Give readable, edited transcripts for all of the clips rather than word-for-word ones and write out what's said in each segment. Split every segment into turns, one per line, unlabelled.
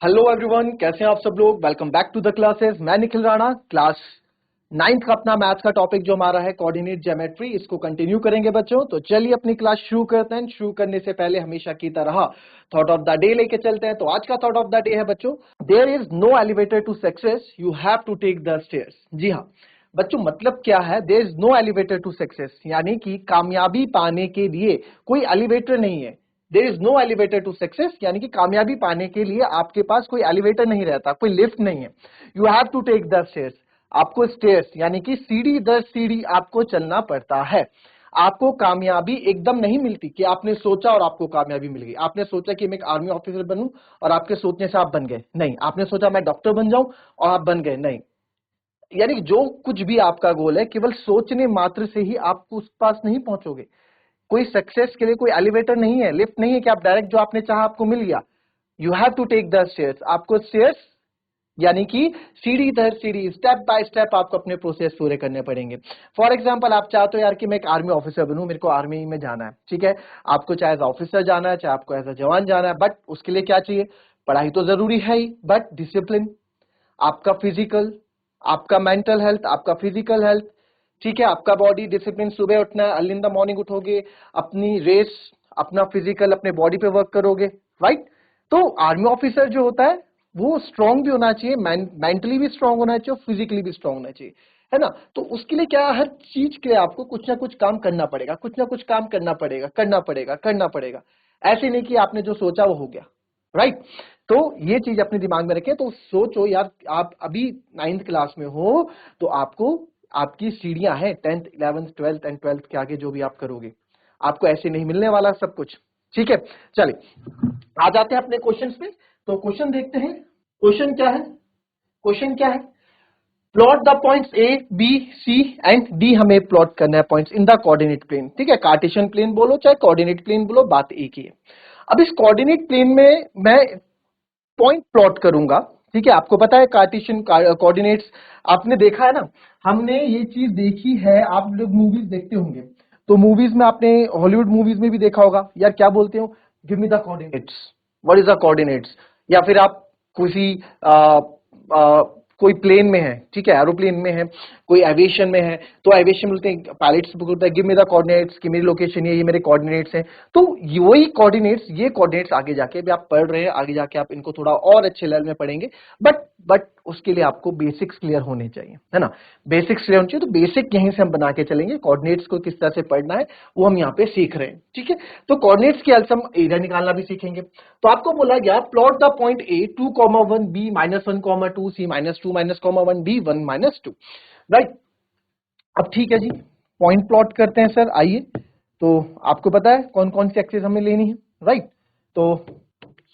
Hello everyone, कैसे हैं आप सब लोग। Welcome back to the classes. मैं निखिल राणा। क्लास 9th का अपना मैथ्स का टॉपिक जो हमारा है कोऑर्डिनेट ज्योमेट्री, इसको कंटिन्यू करेंगे बच्चों। तो चलिए अपनी क्लास शुरू करते हैं। शुरू करने से पहले हमेशा की तरह थॉट ऑफ द डे लेके चलते हैं। तो आज का थॉट ऑफ द डे है बच्चों, there is no elevator to success, you have to take the stairs. जी हाँ बच्चों, मतलब क्या है, there is no elevator to success, यानी कि कामयाबी पाने के लिए कोई एलिवेटर नहीं है। There is no elevator to success, यानी कि कामयाबी पाने के लिए आपके पास कोई एलिवेटर नहीं रहता, कोई लिफ्ट नहीं है। You have to take the stairs, आपको स्टेयर्स यानी कि सीढ़ी दर सीढ़ी आपको चलना पड़ता है। आपको कामयाबी एकदम नहीं मिलती कि आपने सोचा और आपको कामयाबी मिल गई। आपने सोचा कि मैं एक आर्मी ऑफिसर बनूं और आपके सोचने से आप बन गए, नहीं। आपने सोचा मैं डॉक्टर बन जाऊं और आप बन गए, नहीं। यानी कि जो कुछ भी आपका गोल है, केवल सोचने मात्र से ही आप उस पास नहीं पहुंचोगे। कोई सक्सेस के लिए कोई एलिवेटर नहीं है, लिफ्ट नहीं है कि आप डायरेक्ट जो आपने चाहा आपको मिल गया। You have to take the stairs, आपको स्टेयर्स यानी कि सीढ़ी दर सीढ़ी, स्टेप बाय स्टेप आपको अपने प्रोसेस पूरे करने पड़ेंगे। फॉर एग्जांपल, आप चाहते हो यार कि मैं एक आर्मी ऑफिसर बनूं, मेरे को आर्मी में जाना है, ठीक है। आपको चाहे एज ऑफिसर जाना है, चाहे आपको एज अ जवान जाना है, बट उसके लिए क्या चाहिए? पढ़ाई तो जरूरी है ही, बट डिसिप्लिन, आपका फिजिकल, आपका मेंटल हेल्थ, आपका फिजिकल हेल्थ, ठीक है, आपका बॉडी डिसिप्लिन। सुबह उठना है, अर्ली इन द मॉर्निंग उठोगे, अपनी रेस, अपना फिजिकल, अपने बॉडी पे वर्क करोगे, राइट। तो आर्मी ऑफिसर जो होता है वो स्ट्रांग भी होना चाहिए, मेंटली भी स्ट्रांग होना चाहिए और फिजिकली भी स्ट्रांग होना चाहिए, है ना। तो उसके लिए क्या, हर चीज के लिए आपको कुछ ना कुछ काम करना पड़ेगा, कुछ ना कुछ काम करना पड़ेगा, करना पड़ेगा। ऐसे नहीं कि आपने जो सोचा वो हो गया, राइट। तो ये चीज अपने दिमाग में रखें। तो सोचो यार, आप अभी 9th क्लास में हो, तो आपको आपकी सीढ़ियां हैं 10th 11th 12th and 12th के आगे जो भी आप करोगे, आपको ऐसे नहीं मिलने वाला सब कुछ, ठीक है। चलिए आ जाते हैं अपने क्वेश्चंस पे। तो क्वेश्चन देखते हैं। क्वेश्चन क्या है? क्वेश्चन क्या है? Plot the points A B C and D, हमें प्लॉट करना है points in the coordinate plane, ठीक है। कार्टेशियन प्लेन बोलो चाहे कोऑर्डिनेट प्लेन बोलो, बात एक ही है। अब इस कोऑर्डिनेट प्लेन में मैं पॉइंट प्लॉट करूंगा, ठीक है। आपको पता है कार्टेशियन कोऑर्डिनेट्स, आपने देखा है ना, हमने ये चीज देखी है, आप लोग मूवीज देखते होंगे। तो मूवीज में आपने हॉलीवुड मूवीज में भी देखा होगा, यार क्या बोलते हो, give me the coordinates, what is the coordinates. या फिर आप किसी कोई प्लेन में है, ठीक है, एरोप्लेन में है, कोई एविएशन में है, तो एविएशन बोलते हैं, पायलट्स बोलते हैं गिव मी द कोऑर्डिनेट्स, कि मेरी लोकेशन ये मेरे कोऑर्डिनेट्स हैं। तो वही कोऑर्डिनेट्स, ये कोऑर्डिनेट्स आगे जाके भी आप पढ़ रहे हैं, आगे जाके आप इनको थोड़ा और अच्छे लेवल में पढ़ेंगे। बट उसके लिए आपको बेसिक्स क्लियर होने चाहिए, है ना। बेसिक्स क्लियर होने चाहिए, तो बेसिक यहीं से हम बना के चलेंगे। कोऑर्डिनेट्स को किस तरह से पढ़ना है वो हम यहाँ पे सीख रहे हैं, ठीक है। तो कोऑर्डिनेट्स की हेल्प से हम एरिया निकालना भी सीखेंगे। तो आपको बोला गया plot the point A 2,1 B -1,2 C -2 -1 D 1 -2, right. अब ठीक है जी, पॉइंट प्लॉट करते हैं सर, आइए। तो आपको पता है कौन कौन सी एक्सिस हमें लेनी है, राइट। तो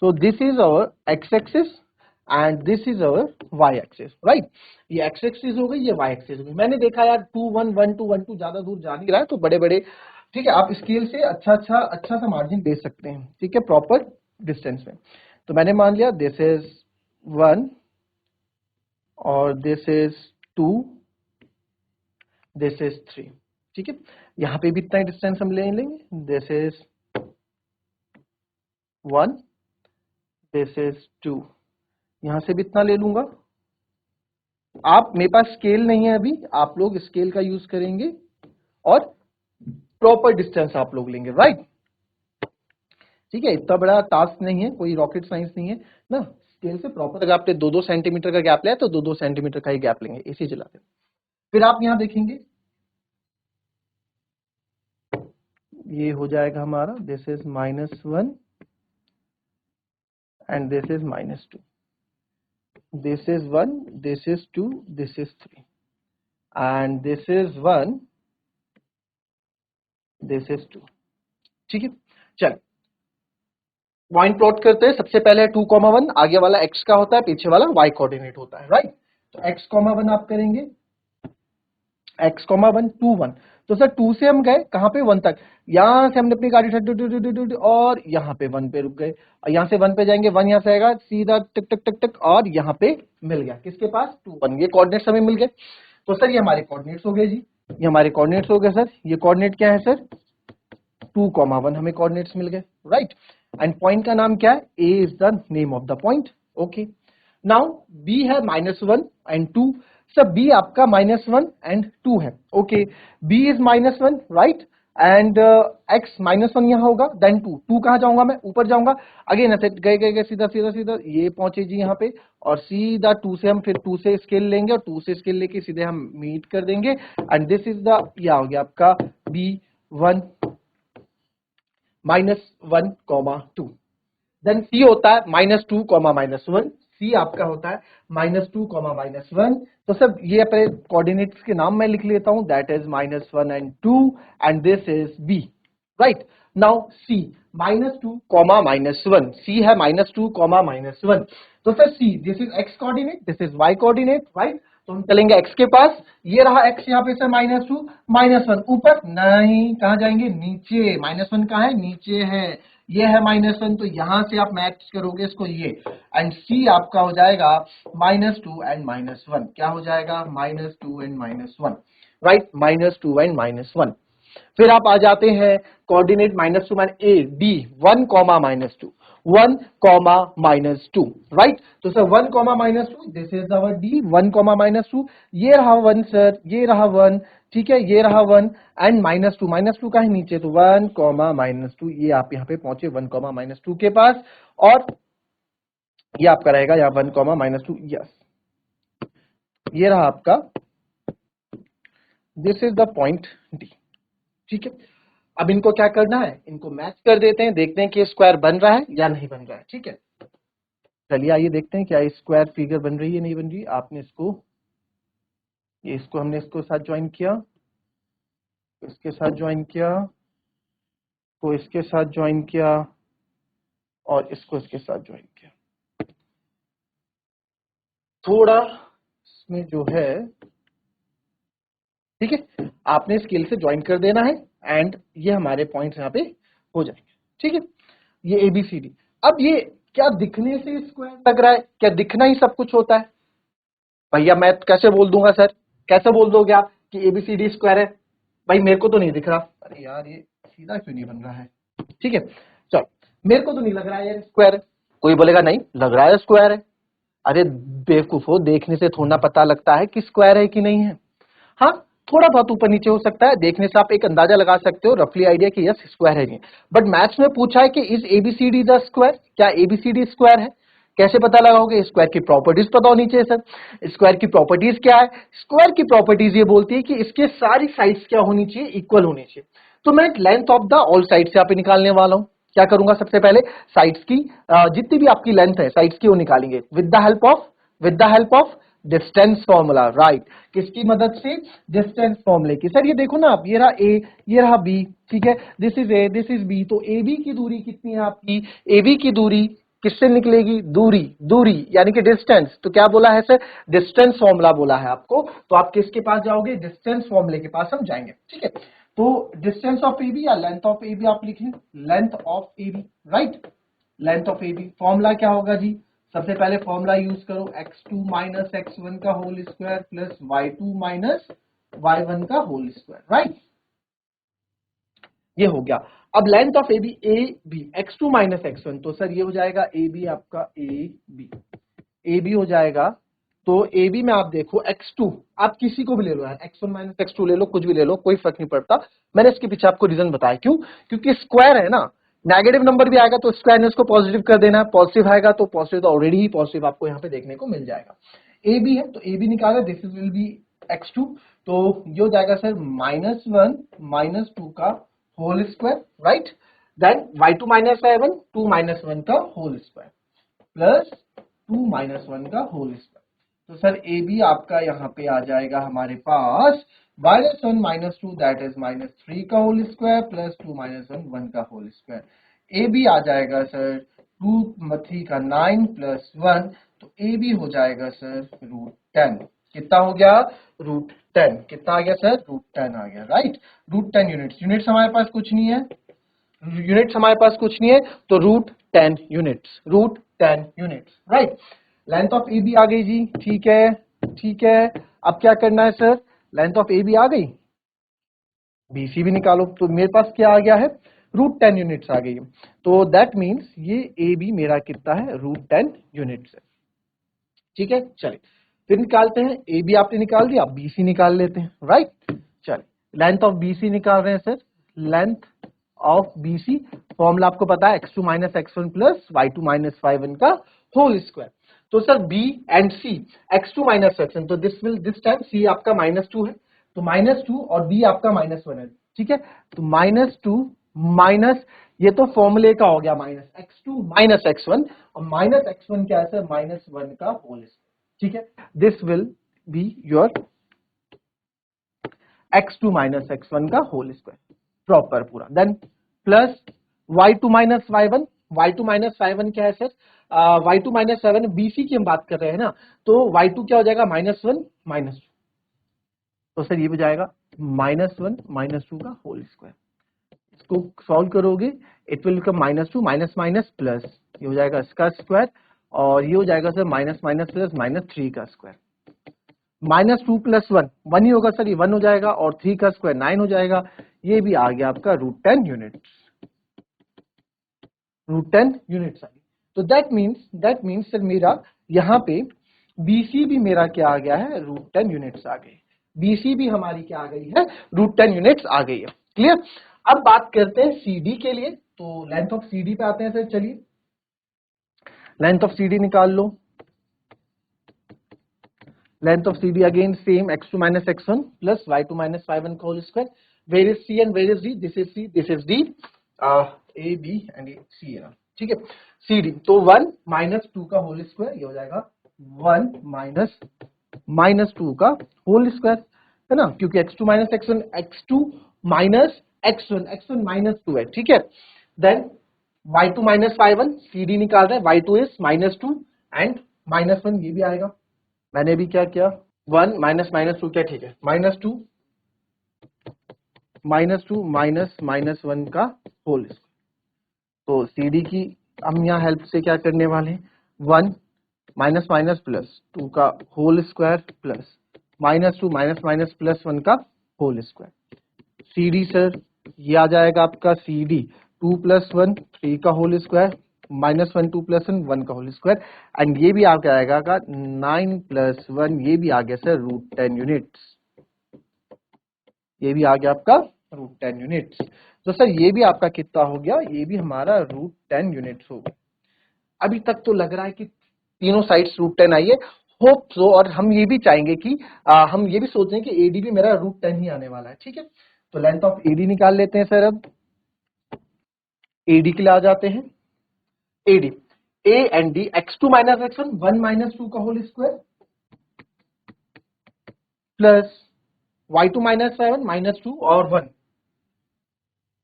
so this is our x axis and this is our y axis, right. ये एक्स एक्सिस हो गई, ये वाई एक्सिस हो गई। मैंने देखा यार 2 1 1 2 1 2 ज्यादा दूर जा नहीं रहा है, तो बड़े बड़े, ठीक है, आप स्केल से अच्छा सा मार्जिन दे सकते हैं, ठीक है, प्रॉपर डिस्टेंस में। तो मैंने मान लिया दिस इज 1 और दिस इज 2, दिस इज 3, ठीक है। यहां पे भी इतना डिस्टेंस हम ले लेंगे, दिस इज 1, दिस इज 2, यहां से भी इतना ले लूंगा। आप, मेरे पास स्केल नहीं है अभी, आप लोग स्केल का यूज करेंगे और प्रॉपर डिस्टेंस आप लोग लेंगे, राइट। ठीक है, इतना बड़ा टास्क नहीं है, कोई रॉकेट साइंस नहीं है ना। स्केल से प्रॉपर, अगर आपने 2-2 सेंटीमीटर का गैप लिया तो 2-2 सेंटीमीटर का ही गैप लेंगे, इसी चलाते। फिर आप यहां देखेंगे, ये हो जाएगा हमारा, this is -1 and this is -2, this is 1, this is 2, this is 3 and this is 1, this is 2, ठीक है। चल पॉइंट प्लॉट करते हैं। सबसे पहले 2,1, आगे वाला x का होता है, पीछे वाला y कोऑर्डिनेट होता है, राइट। तो x,1 आप करेंगे, x,1 2 1। तो सर 2 से हम गए कहां पे, 1 तक। यहां से हमने अपनी गाड़ी और यहां पे 1 पे रुक गए, और यहां से 1 पे जाएंगे, 1 यहां से आएगा सीधा टिक टिक टिक टिक, और यहां पे मिल गया किसके पास, 2 1, ये कोऑर्डिनेट्स हमें मिल गए। तो सर ये हमारे कोऑर्डिनेट्स हो गए जी, ये हमारे कोऑर्डिनेट्स हो गए सर। ये कोऑर्डिनेट क्या है सर, 2,1 हमें कोऑर्डिनेट्स मिल गए, राइट। एंड पॉइंट का नाम क्या है, A is the name of the point, okay, now B है -1 एंड 2, सर बी आपका -1 एंड 2 है, okay, B is -1 right, and x -1 यहाँ होगा, देन 2, 2 कहाँ जाऊंगा मैं, ऊपर जाऊंगा, अगेन ऐसे गए गए गए सीधा सीधा सीधा ये पहुंचे जी यहाँ पे, और सीधा 2 से हम फिर 2 से स्केल लेंगे और 2 से स्केल लेके सीधे हम मीट कर देंगे, एंड दिस इज द, यह हो गया आपका b1 -1, देन सी होता है -2, -1, सी आपका होता है -2, -1, तो सब ये अपने कोऑर्डिनेट्स के नाम मैं लिख लेता हूं, that is -1 and 2, and this is B, right. Now C -2, -1, C है -2, -1, तो sir see this is x coordinate, this is y coordinate, right, तो हम चलेंगे x के पास, ये रहा x यहाँ पे सर -2, -1, ऊपर नहीं, कहां जाएंगे, नीचे, -1 कहां है, नीचे है, ये है -1, तो यहां से आप मैच करोगे इसको ये, एंड c आपका हो जाएगा -2 एंड -1, क्या हो जाएगा, -2 एंड -1, राइट, -2 एंड -1, फिर आप आ जाते हैं कोऑर्डिनेट -2 ए डी 1, -2, 1, -2, राइट, तो sir 1, -2, this is our D 1, -2, ये रहा 1 सर, ये रहा 1, ठीक है, ये रहा 1 एंड -2 का है नीचे, तो 1, -2, ये आप यहाँ पे पहुंचे 1, -2 के पास, और ये आपका रहेगा यहाँ 1, -2, यस, ये रहा आपका, this is the point D, ठीक है। अब इनको क्या करना है, इनको मैच कर देते हैं, देखते हैं कि स्क्वायर बन रहा है या नहीं बन रहा है, ठीक है, चलिए आइए देखते हैं क्या स्क्वायर फिगर बन रही है नहीं बन रही। आपने इसको, ये इसको हमने इसको साथ ज्वाइन किया, इसके साथ ज्वाइन किया, को इसके साथ ज्वाइन किया, और इसको इसके साथ ज्वाइन किया, थोड़ा इसमें जो है, ठीक है, आपने स्केल से ज्वाइन कर देना है, एंड ये हमारे पॉइंट्स यहाँ पे हो जाएंगे, ठीक है, ये ABCD। अब ये क्या दिखने से स्क्वायर लग रहा है, क्या दिखना ही सब कुछ होता है, भैया मैं कैसे बोल दूंगा सर, कैसे बोल दोगे आप कि ABCD स्क्वायर है, भाई मेरे को तो नहीं दिख रहा, अरे यार ये सीधा क्यों नहीं बन रहा है, ठीक है, चलो मेरे को तो नहीं लग रहा है यार स्क्वायर है, कोई बोलेगा नहीं लग रहा है स्क्वायर है, अरे बेवकूफो, देखने से थोड़ा पता लगता है कि स्क्वायर है कि नहीं है, हाँ थोड़ा बहुत ऊपर नीचे हो सकता है, देखने से आप एक अंदाजा लगा सकते हो, रफली आइडिया कि यस स्क्वायर है नहीं, बट मैथ्स में पूछा है कि इज ABCD द स्क्वायर, क्या ABCD स्क्वायर है, कैसे पता लगाओगे, स्क्वायर की प्रॉपर्टीज पता होनी चाहिए सर, स्क्वायर की प्रॉपर्टीज क्या है, स्क्वायर की प्रॉपर्टीज ये बोलती है कि इसके सारी साइड्स क्या होनी चाहिए, इक्वल होनी चाहिए, तो मैं length of the all side से यहाँ पे निकालने वाला हूं, क्या करूंगा, सबसे पहले साइड्स की जितनी भी आपकी लेंथ है साइड्स की वो निकालेंगे with the help of distance formula, right, किसकी मदद से, डिस्टेंस फॉर्मूले की, सर ये देखो ना आप, ये रहा ए, ये रहा बी, ठीक है, this is A, this is B, तो AB की दूरी कितनी है आपकी, AB की दूरी किससे निकलेगी, दूरी, दूरी यानी कि डिस्टेंस, तो क्या बोला है सर, डिस्टेंस फॉर्मूला बोला है आपको, तो आप किसके पास जाओगे, डिस्टेंस फॉर्मूले के पास हम जाएंगे, ठीक है, तो डिस्टेंस ऑफ AB या लेंथ ऑफ AB आप लिखें, length of AB, right, length of AB, formula क्या होगा जी, सबसे पहले फॉर्मूला यूज करो, x2 माइनस x1 का whole square plus y2 minus y1 का होल स्क्वायर, राइट, ये हो गया। अब length of AB AB, x2 minus x1, तो सर ये हो जाएगा AB आपका AB हो जाएगा, तो AB में आप देखो x2, आप किसी को भी ले लो यार, x1 माइनस x2 ले लो, कुछ भी ले लो, कोई फर्क नहीं पड़ता, मैंने इसके पीछे आपको रीजन बताया क्यों, क्योंकि स्क्वायर है ना, नेगेटिव नंबर भी आएगा तो स्क्वायर ने उसको पॉजिटिव कर देना है, पॉजिटिव आएगा तो पॉजिटिव, तो ऑलरेडी ही पॉजिटिव आपको यहाँ पे देखने को मिल जाएगा। AB है तो AB निकाला, this is will be x2, तो ये हो जाएगा सर -1 -2 का whole square, right, then y2 minus y1 2 minus 1 का होल स्क्वायर प्लस 2 माइनस 1 का होल स्क्वायर, तो सर AB आपका यहाँ पे आ जाएगा हमारे पास -1 -2 दैट इज -3 का होल स्क्वायर प्लस 2 माइनस 1 का होल स्क्वायर, AB आ जाएगा सर 2 3 का 9 प्लस 1, तो AB हो जाएगा सर √10, कितना हो गया, √10, कितना आ गया सर, √10 आ गया, राइट, √10 यूनिट्स, यूनिट्स हमारे पास कुछ नहीं है, यूनिट्स हमारे पास कुछ नहीं है, तो √10 units, right, length of AB आ गई जी, ठीक है, ठीक है, अब क्या करना है सर, लेंथ ऑफ AB आ गई, BC भी निकालो, तो मेरे पास क्या आ गया है, √10 यूनिट्स आ गई, तो दैट मीन्स ये AB मेरा कितना है, √10 यूनिट्स है, ठीक है, चलिए फिर निकालते हैं। ए बी आपने निकाल दिया, बी सी निकाल लेते हैं, राइट। चलिए लेंथ ऑफ बी सी निकाल रहे हैं sir. Length of B C formula आपको पता है x2 minus x1 plus y2 minus y1 का होल स्क्वायर। तो sir B and C x2 minus x1, तो दिस टाइम सी आपका -2 है, तो -2 और बी आपका -1 है, ठीक है। तो -2 माइनस ये तो फॉर्मूले का हो गया माइनस x2 माइनस x1, और माइनस x1 क्या है सर, -1 का होल स्क्वायर, ठीक है। This will be your x2 minus x1 का होल स्क्वायर प्रॉपर पूरा। Then plus y2 minus y1, y2 minus y1 क्या है sir, y2 minus y1 BC की हम बात कर रहे हैं ना, तो y2 क्या हो जाएगा, -1 -2, तो सर ये हो जाएगा -1 -2 का होल स्क्वायर। इसको सॉल्व करोगे it will become -2 minus minus plus, ये हो जाएगा इसका स्क्वायर, और ये हो जाएगा सर माइनस माइनस प्लस -3 का स्क्वायर। -2 प्लस 1 1 ही होगा सर, ये 1 हो जाएगा, और 3 का स्क्वायर 9 हो जाएगा। ये भी आ गया आपका √10 यूनिट्स, √10 यूनिट्स आ गई। तो दैट मीन्स सर मेरा यहाँ पे बीसी भी मेरा क्या आ गया है, √10 यूनिट्स आ गए। बीसी भी हमारी क्या आ गई है, √10 यूनिट्स आ गई है। क्लियर। अब बात करते हैं सीडी के लिए, तो लेंथ ऑफ सीडी पे आते हैं सर। चलिए लेंथ ऑफ सीडी निकाल लो। Length of CD again same x2 minus x1 plus y2 minus y1 whole square. Where is C and where is D? This is C, this is D. A, B and A, C है ना, ठीक है। CD तो 1 minus 2 का whole square, ये हो जाएगा 1 minus 2 का होल स्क्वायर, है ना, क्योंकि x2 minus x1, x2 minus x1 minus 2 है, ठीक है। Then y2 minus y1 CD निकाल रहे हैं, y2 is -2 and -1, ये भी आएगा। मैंने भी क्या किया, 1 माइनस -2 क्या, ठीक है, -2 माइनस 1 का होल स्क्वायर। तो CD की हम यहाँ हेल्प से क्या करने वाले हैं, 1 माइनस माइनस प्लस 2 का whole square plus -2 minus plus 1 का होल स्क्वायर। CD सर ये आ जाएगा आपका CD 2 प्लस 1 3 का होल स्क्वायर -1 2 प्लस 1 का होल स्क्वायर, एंड ये भी आपका आएगा 9 प्लस 1, ये भी आ गया सर √10 यूनिट्स, ये भी आ गया आपका √10 यूनिट्स। तो सर ये भी आपका कितना हो गया, ये भी हमारा √10 यूनिट्स हो गया। अभी तक तो लग रहा है कि तीनों साइड्स √10 आई है, होप सो, और हम ये भी चाहेंगे कि हम ये भी सोच रहे हैं कि एडी भी मेरा √10 ही आने वाला है, ठीक है। तो लेंथ ऑफ एडी निकाल लेते हैं सर। अब एडी के लिए आ जाते हैं। AD A and D x2 minus x1 1 minus 2 का whole square plus y2 minus y1 -2 और 1,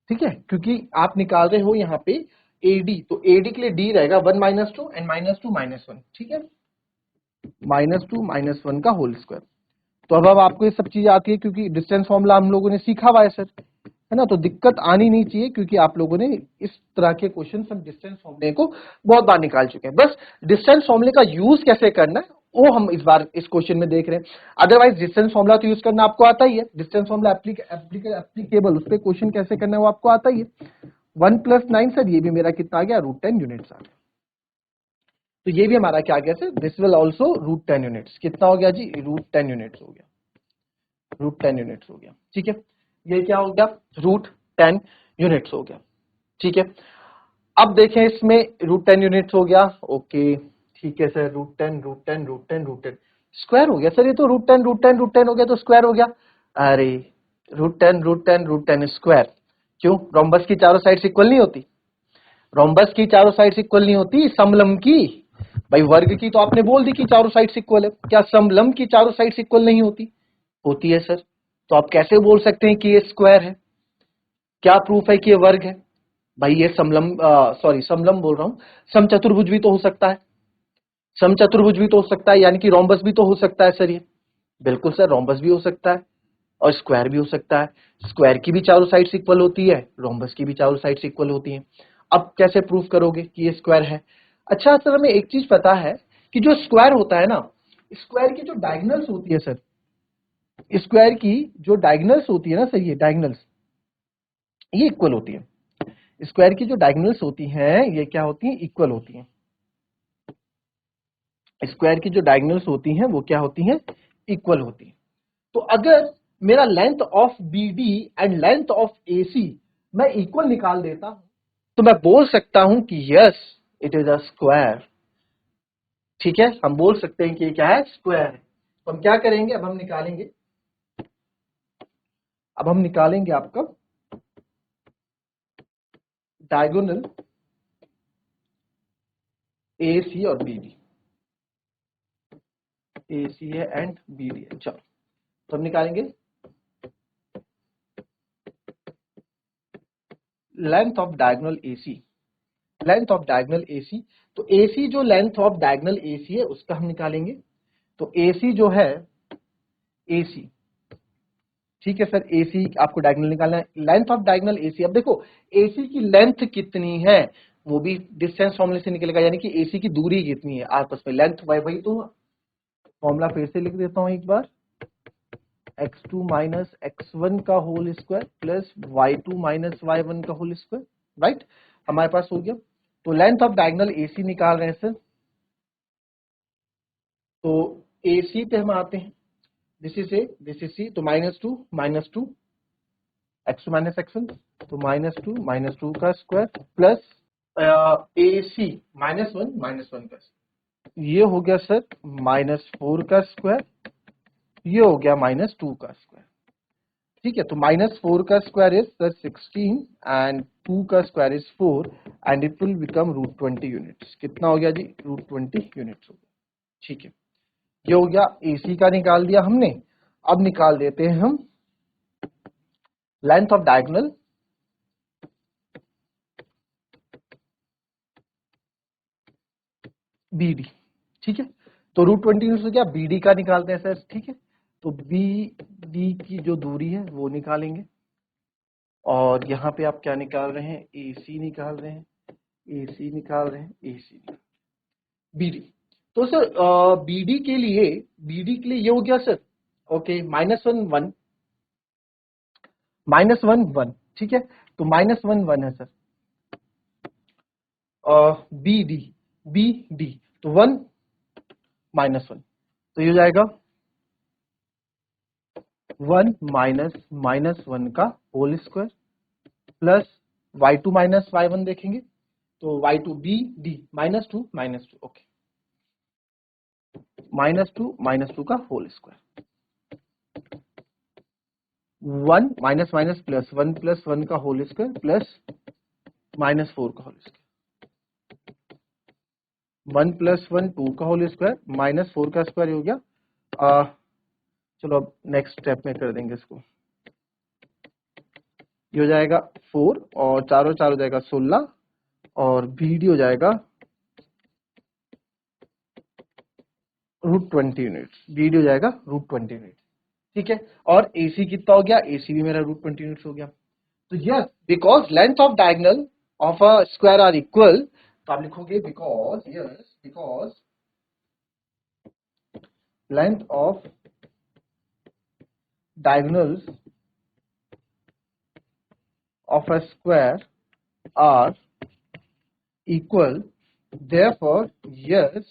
ठीक है, क्योंकि आप निकाल रहे हो यहाँ पे एडी, तो एडी के लिए डी रहेगा 1 -2 एंड -2 -1, ठीक है, -2 -1 का होल स्क्वायर। तो अब आपको ये सब चीज आती है क्योंकि डिस्टेंस फॉर्मूला हम लोगों ने सीखा हुआ है सर, है ना, तो दिक्कत आनी नहीं चाहिए, क्योंकि आप लोगों ने इस तरह के क्वेश्चन हम डिस्टेंस फॉर्मूले को बहुत बार निकाल चुके हैं। बस डिस्टेंस फॉर्मूले का यूज कैसे करना है वो हम इस बार इस क्वेश्चन में देख रहे हैं। अदरवाइज डिस्टेंस फॉर्मूला तो यूज करना आपको आता ही है, डिस्टेंस फॉर्मूला एप्लीकेबल, उस पर क्वेश्चन कैसे करना है वो आपको आता ही है। 1 + 9 सर, ये भी मेरा कितना आ गया, √10 यूनिट्स आ गया। तो ये भी हमारा क्या आ गया sir, this will also √10 units, कितना हो गया जी, √10 यूनिट्स हो गया, √10 यूनिट्स हो गया, ठीक है। ये क्या हो गया, √10 यूनिट्स हो गया, ठीक है। अब देखें इसमें √10 यूनिट्स हो गया, ओके, ठीक है सर, √10 स्क्वायर हो गया सर, ये तो √10 हो गया तो स्क्वायर हो गया। अरे √10 स्क्वायर, क्यों, रोम्बस की चारों साइड्स इक्वल नहीं होती, रोम्बस की चारों साइड्स इक्वल नहीं होती, समलंब की, भाई वर्ग की तो आपने बोल दी कि चारों साइड्स इक्वल है, क्या समलंब की चारों साइड्स इक्वल नहीं होती, होती है सर। तो आप कैसे बोल सकते हैं कि ये स्क्वायर है, क्या प्रूफ है कि ये वर्ग है, भाई ये समलंब, सॉरी समलंब बोल रहा हूं, समचतुर्भुज भी तो हो सकता है, समचतुर्भुज भी तो हो सकता है, यानी कि रोम्बस भी तो हो सकता है सर, ये बिल्कुल सर, रोम्बस भी हो सकता है और स्क्वायर भी हो सकता है। स्क्वायर की भी चारों साइड्स इक्वल होती है, रोम्बस की भी चारों साइड्स इक्वल होती हैं। अब कैसे प्रूफ करोगे कि ये स्क्वायर है। अच्छा सर, हमें एक चीज पता है कि जो स्क्वायर होता है ना, स्क्वायर की जो डायगोनल्स होती है सर, स्क्वायर की जो डायगोनल्स होती है ना सर, ये डायगोनल्स ये इक्वल होती है, स्क्वायर की जो डायगोनल्स होती हैं ये क्या होती हैं, इक्वल होती हैं, स्क्वायर की जो डायगोनल्स होती हैं वो क्या होती हैं, इक्वल होती हैं। तो अगर मेरा length of BD and length of AC मैं इक्वल निकाल देता हूं तो मैं बोल सकता हूं कि yes it is a square. ठीक है, हम बोल सकते हैं कि ये क्या है, स्क्वायर है। तो हम क्या करेंगे, अब हम निकालेंगे आपका डायगोनल AC और BD, AC है एंड BD है। चलो तो हम निकालेंगे length of diagonal AC, length of diagonal AC। तो AC जो लेंथ ऑफ डायगोनल AC है उसका हम निकालेंगे। तो AC जो है AC, ठीक है सर, AC आपको डायगोनल निकालना है, लेंथ ऑफ डायगोनल AC। अब देखो AC की लेंथ कितनी है वो भी डिस्टेंस फॉर्मूले से निकलेगा, यानी कि AC की दूरी कितनी है आपस में, लेंथ बाय वही। तो फॉर्मूला फिर से लिख देता हूं एक बार, x2 माइनस x1 का whole square plus y2 minus y1 का होल स्क्वायर, राइट, हमारे पास हो गया। तो लेंथ ऑफ डायगोनल AC निकाल रहे हैं सर। तो AC पे हम आते हैं, this is A, this is C, तो -2 x2 माइनस x1, तो -2 का स्क्वायर प्लस AC -1 का, ये हो गया सर -4 का स्क्वायर, ये हो गया -2 का स्क्वायर। ठीक है, तो -4 का स्क्वायर इज सर 16 एंड 2 का square is 4 and it will become √20 units. कितना हो गया जी, √20 यूनिट्स हो गया। ठीक है, ये हो गया AC का निकाल दिया हमने। अब निकाल देते हैं हम लेंथ ऑफ डायगोनल BD। ठीक है, तो √20 यूनिट्स हो गया, BD का निकालते हैं सर। ठीक है, तो BD की जो दूरी है वो निकालेंगे, और यहाँ पे आप क्या निकाल रहे हैं, AC निकाल रहे हैं, AC निकाल रहे हैं, AC BD। तो सर BD के लिए ये हो गया सर, ओके, -1 ठीक है, तो -1 है सर। BD तो 1 -1, तो ये हो जाएगा 1 माइनस 1 का whole square plus y2 minus y1 देखेंगे, तो y2 BD -2 ओके, -2 का whole square, 1 minus minus plus 1 का होल स्क्वायर प्लस -4 का होल स्क्वायर, 1 + 1 2 का होल स्क्वायर -4 का स्क्वायर हो गया। चलो अब नेक्स्ट स्टेप में कर देंगे इसको, ये हो जाएगा 4 और 4 हो जाएगा 16 और BD हो जाएगा √20 यूनिट्स, BD हो जाएगा √20 यूनिट्स। ठीक है, और AC कितना हो गया, AC भी मेरा √20 यूनिट्स हो गया। तो yes, because length of diagonal of a square are equal, तो आप लिखोगे because length of diagonals of a square are equal, therefore yes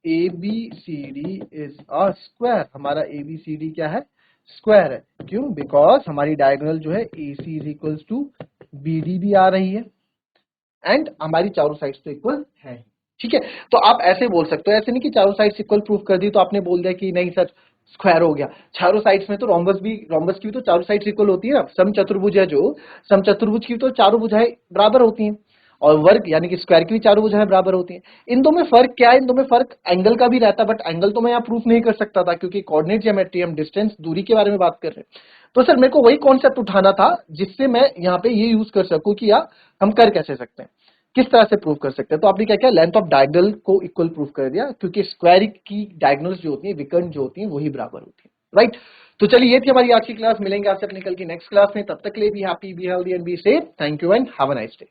ABCD is a square। हमारा ABCD क्या है, स्क्वायर है। क्यों, बिकॉज हमारी डायगोनल जो है AC is equals to BD भी आ रही है एंड हमारी चारों साइड्स तो इक्वल है। ठीक है, तो आप ऐसे बोल सकते हो, ऐसे नहीं कि चारों साइड्स इक्वल प्रूफ कर दी तो आपने बोल दिया कि नहीं सर स्क्वायर हो गया। चारों साइड्स में तो रोम्बस की भी तो चारों साइड्स इक्वल होती है ना। समचतुर्भुज है जो, समचतुर्भुज की तो चारों भुजाएं बराबर होती हैं, और वर्ग यानी कि स्क्वायर की भी चारों भुजाएं बराबर होती हैं। इन दो में फर्क क्या है, इन दो में फर्क एंगल का भी रहता है, बट एंगल तो मैं यहाँ प्रूफ नहीं कर सकता था क्योंकि कोऑर्डिनेट ज्योमेट्री, हम डिस्टेंस दूरी के बारे में बात कर रहे हैं। तो सर मेरे को वही कॉन्सेप्ट उठाना था जिससे मैं यहाँ पे ये यूज कर सकूं कि यार हम कर कैसे सकते हैं, किस तरह से प्रूव कर सकते हैं। तो आपने क्या किया, लेंथ ऑफ डायगोनल को इक्वल प्रूफ कर दिया, क्योंकि स्क्वायर की डायगोनल्स जो होती है, विकर्ण जो होती हैं, वही बराबर होती है, राइट। तो चलिए ये थी हमारी आज की क्लास, मिलेंगे आपसे अपनी कल की नेक्स्ट क्लास में, तब तक के लिए be happy, be healthy and be safe. Thank you and have a nice day.